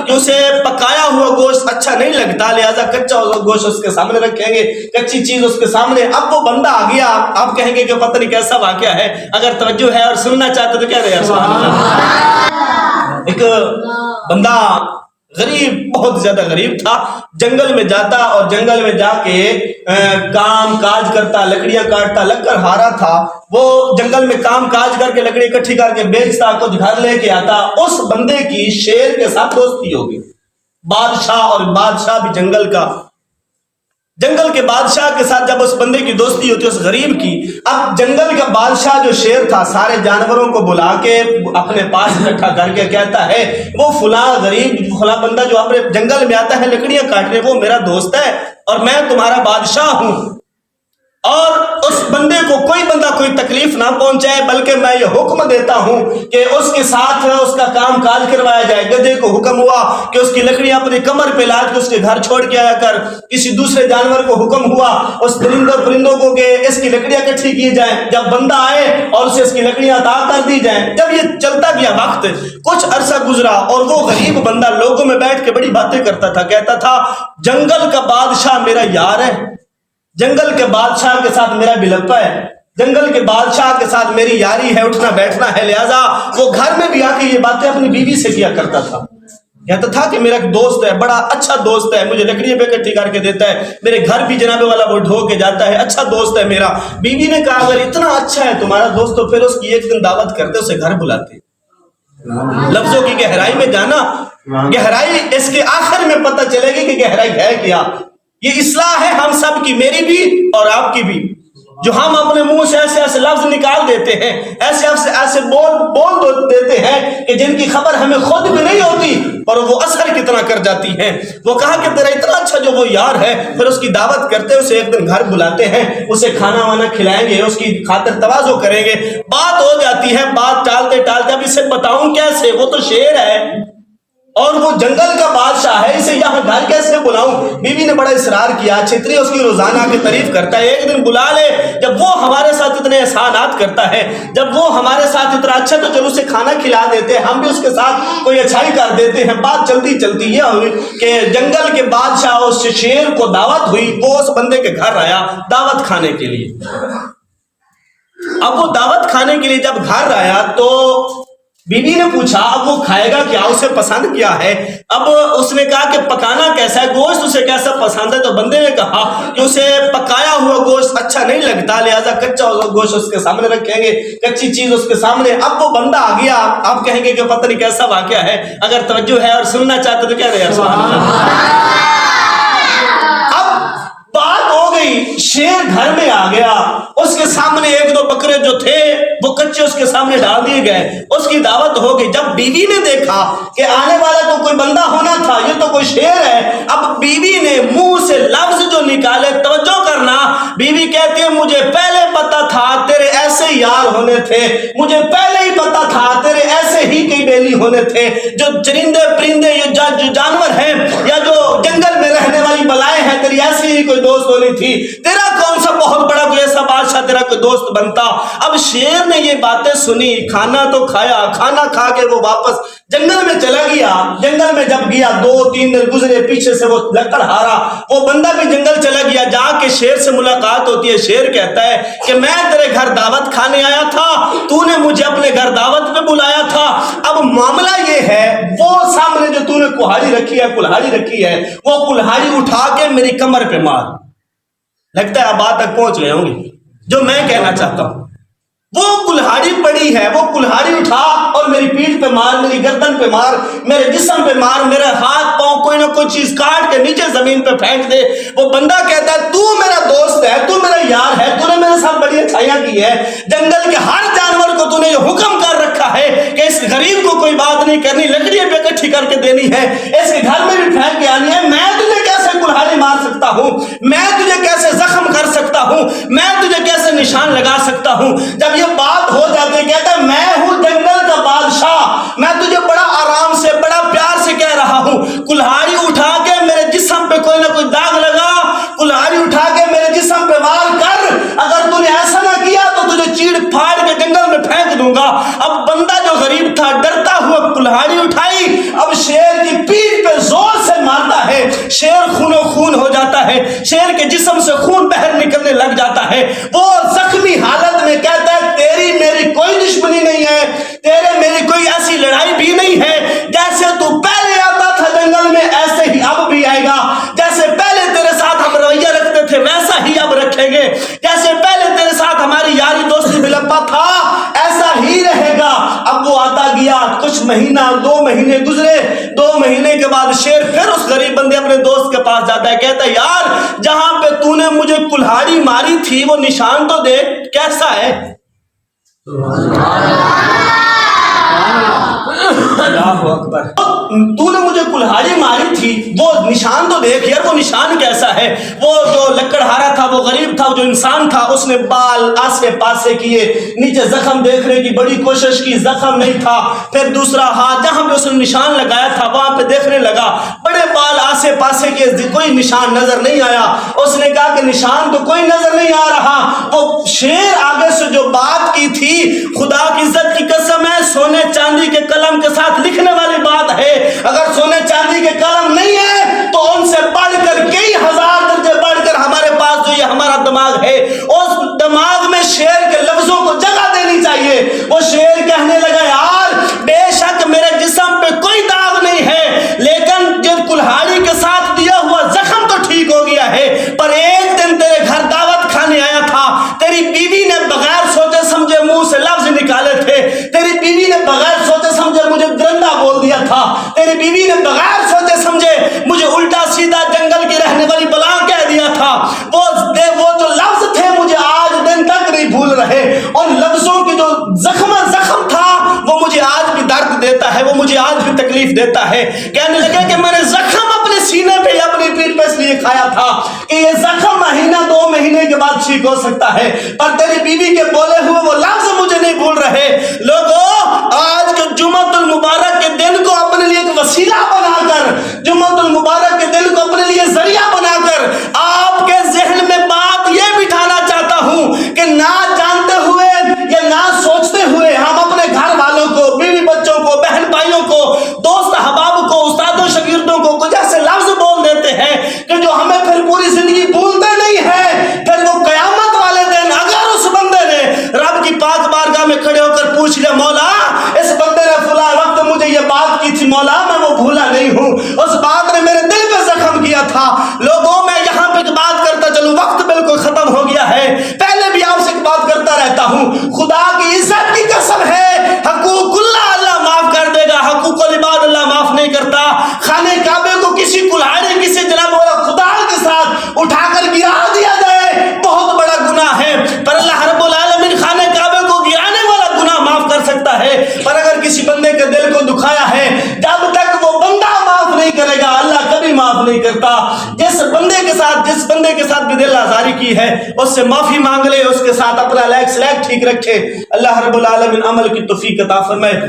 کہ اسے پکایا ہوا گوشت اچھا نہیں لگتا، لہذا کچا گوشت اس کے سامنے رکھیں گے، کچی چیز اس کے سامنے۔ اب وہ بندہ آ گیا، آپ کہیں گے کہ پتہ نہیں کیسا واقعہ ہے، اگر توجہ ہے اور سننا چاہتے تو کیا رہے سبحان اللہ۔ ایک بندہ غریب، بہت زیادہ غریب تھا، جنگل میں جاتا اور جنگل میں جا کے کام کاج کرتا، لکڑیاں کاٹتا، لگ کر ہارا تھا، وہ جنگل میں کام کاج کر کے لکڑی اکٹھی کر کے بیچتا، کچھ گھر لے کے آتا۔ اس بندے کی شیر کے ساتھ دوستی ہوگی، بادشاہ، اور بادشاہ بھی جنگل کے بادشاہ کے ساتھ جب اس بندے کی دوستی ہوتی ہے، اس غریب کی، اب جنگل کا بادشاہ جو شیر تھا سارے جانوروں کو بلا کے اپنے پاس اکٹھا کر کے کہتا ہے وہ فلاں غریب فلاں بندہ جو اپنے جنگل میں آتا ہے لکڑیاں کاٹنے، وہ میرا دوست ہے اور میں تمہارا بادشاہ ہوں، اور اس بندے کو کوئی بندہ کوئی تکلیف نہ پہنچائے، بلکہ میں یہ حکم دیتا ہوں کہ اس کے ساتھ اس کا کام کاج کروایا جائے۔ گدھے کو حکم ہوا کہ اس کی لکڑیاں اپنی کمر پہ لاد کے اس کے گھر چھوڑ کے آیا کر، کسی دوسرے جانور کو حکم ہوا اس پرندوں کو کہ اس کی لکڑیاں اکٹھی کی جائیں، جب بندہ آئے اور اسے اس کی لکڑیاں عطا کر دی جائیں۔ جب یہ چلتا گیا وقت، کچھ عرصہ گزرا اور وہ غریب بندہ لوگوں میں بیٹھ کے بڑی باتیں کرتا تھا، کہتا تھا جنگل کا بادشاہ میرا یار ہے، جنگل کے بادشاہ کے ساتھ میرا بلپا ہے، جنگل کے بادشاہ کے ساتھ میری یاری ہے، اٹھنا بیٹھنا ہے، لہذا وہ گھر میں بھی آ کے یہ باتیں اپنی بیوی سے کیا کرتا تھا۔ کہتا تھا کہ میرا ایک دوست ہے، بڑا اچھا دوست ہے، مجھے لکڑیاں پہ اکٹھی کر کے دیتا ہے، میرے گھر بھی جناب والا وہ ڈھو کے جاتا ہے، اچھا دوست ہے میرا۔ بیوی نے کہا اگر اتنا اچھا ہے تمہارا دوست تو پھر اس کی ایک دن دعوت کرتے، اسے گھر بلاتے۔ لفظوں کی گہرائی میں جانا، گہرائی اس کے آخر میں پتہ چلے گی کہ گہرائی ہے کیا۔ یہ اصلاح ہے ہم سب کی، میری بھی اور آپ کی بھی، جو ہم اپنے منہ سے ایسے ایسے لفظ نکال دیتے ہیں، ایسے بول دیتے ہیں کہ جن کی خبر ہمیں خود بھی نہیں ہوتی اور وہ اثر کتنا کر جاتی ہیں۔ وہ کہا کہ تیرا اتنا اچھا جو وہ یار ہے، پھر اس کی دعوت کرتے، اسے ایک دن گھر بلاتے ہیں، اسے کھانا وانا کھلائیں گے، اس کی خاطر تواضع کریں گے، بات ہو جاتی ہے، بات ٹالتے ٹالتے اب اسے بتاؤں کیسے، وہ تو شیر ہے اور وہ جنگل کا بادشاہ ہے، اسے یہاں گھر کیسے بلاؤں۔ بیوی نے بڑا اصرار کیا، چھتری اس کی روزانہ کی تعریف کرتا ہے، ایک دن بلا لے، جب وہ ہمارے ساتھ اتنے احسانات کرتا ہے، جب وہ ہمارے ساتھ اتنا اچھا، تو چلو اسے کھانا کھلا دیتے ہیں، ہم بھی اس کے ساتھ کوئی اچھائی کر دیتے ہیں۔ بات چلتی چلتی یہ ہوئی کہ جنگل کے بادشاہ اس شیر کو دعوت ہوئی، وہ اس بندے کے گھر آیا دعوت کھانے کے لیے۔ اب وہ دعوت کھانے کے لیے جب گھر آیا تو بیوی نے پوچھا اب وہ کھائے گا کیا، اسے پسند کیا ہے۔ اب اس نے کہا کہ پکانا کیسا ہے، گوشت اسے کیسا پسند ہے، تو بندے نے کہا کہ اسے پکایا ہوا گوشت اچھا نہیں لگتا، لہذا کچا گوشت اس کے سامنے رکھیں گے، کچی چیز اس کے سامنے۔ اب وہ بندہ آ گیا، آپ کہیں گے کہ پتہ نہیں کیسا واقعہ ہے، اگر توجہ ہے اور سننا چاہتے تو کیا رہے سبحان اللہ۔ بات ہو گئی، شیر گھر میں آ گیا، اس کے سامنے ایک دو بکرے جو تھے وہ کچے اس کے سامنے ڈال دیے گئے، اس کی دعوت ہو گئی۔ جب بیوی نے دیکھا کہ آنے والا تو کوئی بندہ ہونا تھا، یہ تو کوئی شیر ہے، اب بیوی نے منہ سے لفظ جو نکالے، توجہ کرنا، بیوی کہتی ہے مجھے پہلے پتا تھا تیرے ایسے یار ہونے تھے، مجھے پہلے ہی پتا تھا تیرے ایسے ہی کئی بیلی ہونے تھے، جو چرندے پرندے جو جانور ہیں یا جو جنگل میں رہنے والی بلائیں ہیں، تیری ایسی ہی کوئی دوست ہونی تھی، تیرا کون سا بہت بڑا کوئی ایسا بادشاہ تیرا کوئی دوست بنتا۔ اب شیر نے یہ باتیں سنی، کھانا تو کھایا، کھانا کھا کے وہ واپس جنگل میں چلا گیا۔ جنگل میں جب گیا 2-3 دن گزرے، پیچھے سے وہ لکڑ ہارا، وہ بندہ بھی جنگل چلا گیا، جا کے شیر سے ملاقات ہوتی ہے۔ شیر کہتا ہے کہ میں تیرے گھر دعوت کھانے آیا تھا، تو نے مجھے اپنے گھر دعوت پہ بلایا تھا، اب معاملہ یہ ہے وہ سامنے جو تو نے کلہاڑی رکھی ہے وہ کلہاڑی اٹھا کے میری کمر پہ مار۔ لگتا ہے اب بات تک پہنچ گئے ہوں گے جو میں کہنا چاہتا ہوں۔ وہ کلہاڑی پڑی ہے، وہ کلہاڑی اٹھا اور میری پیٹھ پہ مار، میری گردن پہ مار، میرے جسم پہ مار، میرے ہاتھ پاؤں کوئی نہ کوئی چیز کاٹ کے نیچے زمین پہ پھینک دے۔ وہ بندہ کہتا ہے تو میرا دوست ہے، تو میرا یار ہے، تو نے میرے ساتھ بڑی اچھائیاں کی ہے، جنگل کے ہر جانور کو تو نے یہ حکم کر رکھا ہے کہ اس غریب کو کوئی بات نہیں کرنی، لکڑیاں پہ اکٹھی کر کے دینی ہے، اس کے گھر میں بھی پھینک کے آنی ہے، میں تجھے کیسے کلہاڑی مار سکتا ہوں، میں تجھے کیسے زخم کر سکتا ہوں، میں تجھے کیسے نشان لگا سکتا ہوں۔ جب یہ بات ہو جاتی ہے کہتا ہے میں ہوں جنگل کا بادشاہ، میں تجھے بڑا آرام سے بڑا پیار سے کہہ رہا ہوں، کلہاڑی اٹھا کے میرے جسم پہ کوئی نہ کوئی داغ لگا، کلہاڑی اٹھا کے میرے جسم پہ وار کر، اگر تو نے ایسا نہ کیا تو تجھے چیڑ پھاڑ کے جنگل میں پھینک دوں گا۔ اب بندہ جو غریب تھا ڈرتا ہوا کلہاڑی اٹھائی، اب شیر کی پیٹھ ہے, شیر کے جسم سے خون بہر نکلنے لگ جاتا ہے. وہ زخمی حالت میں کہتا ہے تیری میری کوئی دشمنی نہیں ہے, تیرے میری کوئی ایسی لڑائی بھی نہیں ہے. جیسے تو پہلے آتا تھا جنگل میں ایسے ہی اب بھی آئے گا. جیسے پہلے تیرے ساتھ ہم رویہ رکھتے تھے ویسا ہی اب رکھیں گے. جیسے پہلے تیرے ساتھ ہماری یاری دوستی ملبہ تھا ایسا ہی رہے گا. اب وہ آتا گیا, کچھ مہینہ 2 مہینے گزرے. 2 مہینے کے بعد شیر پھر اس غریب بندے اپنے دوست کے پاس جاتا ہے, کہتا ہے یار جہاں پہ تو نے مجھے کلہاڑی ماری تھی وہ نشان تو دیکھ کیسا ہے. اللہ اکبر, تو نے مجھے کلہاڑی ماری تھی وہ نشان تو دیکھ یار, وہ نشان کیسا ہے. وہ جو لکڑہارا تھا, وہ غریب تھا, جو انسان تھا, اس نے بال آسے پاسے کیے, نیچے زخم دیکھنے کی بڑی کوشش کی, زخم نہیں تھا. پھر دوسرا ہاتھ جہاں پہ اس نے نشان لگایا تھا وہاں پہ دیکھنے لگا, بڑے بال آسے پاسے کیے, کوئی نشان نظر نہیں آیا. اس نے کہا کہ نشان تو کوئی نظر نہیں آ رہا. وہ شیر آگے سے جو بات کی تھی, خدا کی عزت کی قسم ہے سونے چاندی کے قلم کے ساتھ لکھنے والی بات ہے. اگر سونے چاندی کے قلم نہیں ہے تو ان سے بڑھ کر کئی ہزار درجے بڑھ کر ہمارے پاس جو یہ ہمارا دماغ ہے, اس دماغ میں شیر کے لفظوں کو جگہ دینی چاہیے. وہ شیر کہنے لگا یار بے شک میرے جسم پہ کوئی داغ نہیں ہے, لیکن جو کلہاڑی کے ساتھ دیا ہوا زخم تو ٹھیک ہو گیا ہے. پر ایک دن تیرے گھر دعوت کھانے آیا تھا, تیری بیوی نے بغیر سوچے سمجھے منہ سے لفظ نکالے تھے. تیری بیوی نے بغیر سوچے سمجھے مجھے درندہ بول دیا تھا. تیری بیوی نے بغیر سوچے سمجھے مجھے الٹا سیدھا جنگل کی رہنے والی بلا کہہ دیا تھا. وہ جو لفظ تھے مجھے آج دن تک نہیں بھول رہے. اور لفظوں کی جو زخم تھا وہ مجھے آج بھی درد دیتا ہے, وہ مجھے آج بھی تکلیف دیتا ہے. کہنے لگے کہ میں نے زخم اپنے سینے پہ اپنی پیٹھ پہ اس لیے کھایا تھا کہ یہ زخم مہینہ 2 مہینے کے بعد ٹھیک ہو سکتا ہے, پر تیری بیوی کے بولے ہوئے وہ لفظ مجھے نہیں بھول رہے. لوگوں آج کے جمعۃ المبارک کے دن کو اپنے لیے ایک وسیلہ بنا کر, جمعۃ المبارک کے دن کو اپنے لیے ذریعہ بنا کر آپ کے ذہن میں بات یہ بٹھانا چاہتا ہوں کہ نہ جانتے ہوئے یا نہ سوچتے ہوئے ہم اپنے گھر والوں کو, بیوی بچوں کو, بہن بھائیوں کو, دوست احباب کو, استادوں شاگردوں کو کچھ ایسے لفظ بول دیتے ہیں کہ جو ہمیں پھر پوری زندگی بھولتے نہیں ہیں. پھر وہ قیامت والے دن اگر اس بندے نے رب کی پاک بارگاہ میں کھڑے ہو کر پوچھ لیا مولا اس بندے نے فلاں وقت مجھے یہ بات کی تھی مولا میں وہ بھولا نہیں ہوں, اس بات نے میرے دل پہ زخم کیا تھا. لوگوں میں یہاں پہ بات کرتا چلوں, وقت بالکل ختم ہو گیا ہے, پہلے بھی آپ سے بات کرتا رہتا ہوں. خدا کی عزت کی قسم ہے حقوق اللہ معاف کر دے گا, حقوق العباد اللہ معاف نہیں کرتا. خانہ کعبے کو کسی کلہاڑی کسی جناب والا خدا کے ساتھ اٹھا کر گرا دیا جائے بہت بڑا گناہ ہے, پر اللہ رب العالمین خانہ کعبے کو گرانے والا گناہ معاف کر سکتا ہے. پر اگر کسی بندے کے دل کو دکھایا ہے, جب تک وہ بندہ معاف نہیں کرے گا اللہ کبھی معاف نہیں کرتا. جس بندے کے ساتھ بھی دل آزاری کی ہے اس سے معافی مانگ لے, اس کے ساتھ اپنا لیک ٹھیک رکھے. اللہ رب العالمین عمل کی توفیق عطا فرمائے.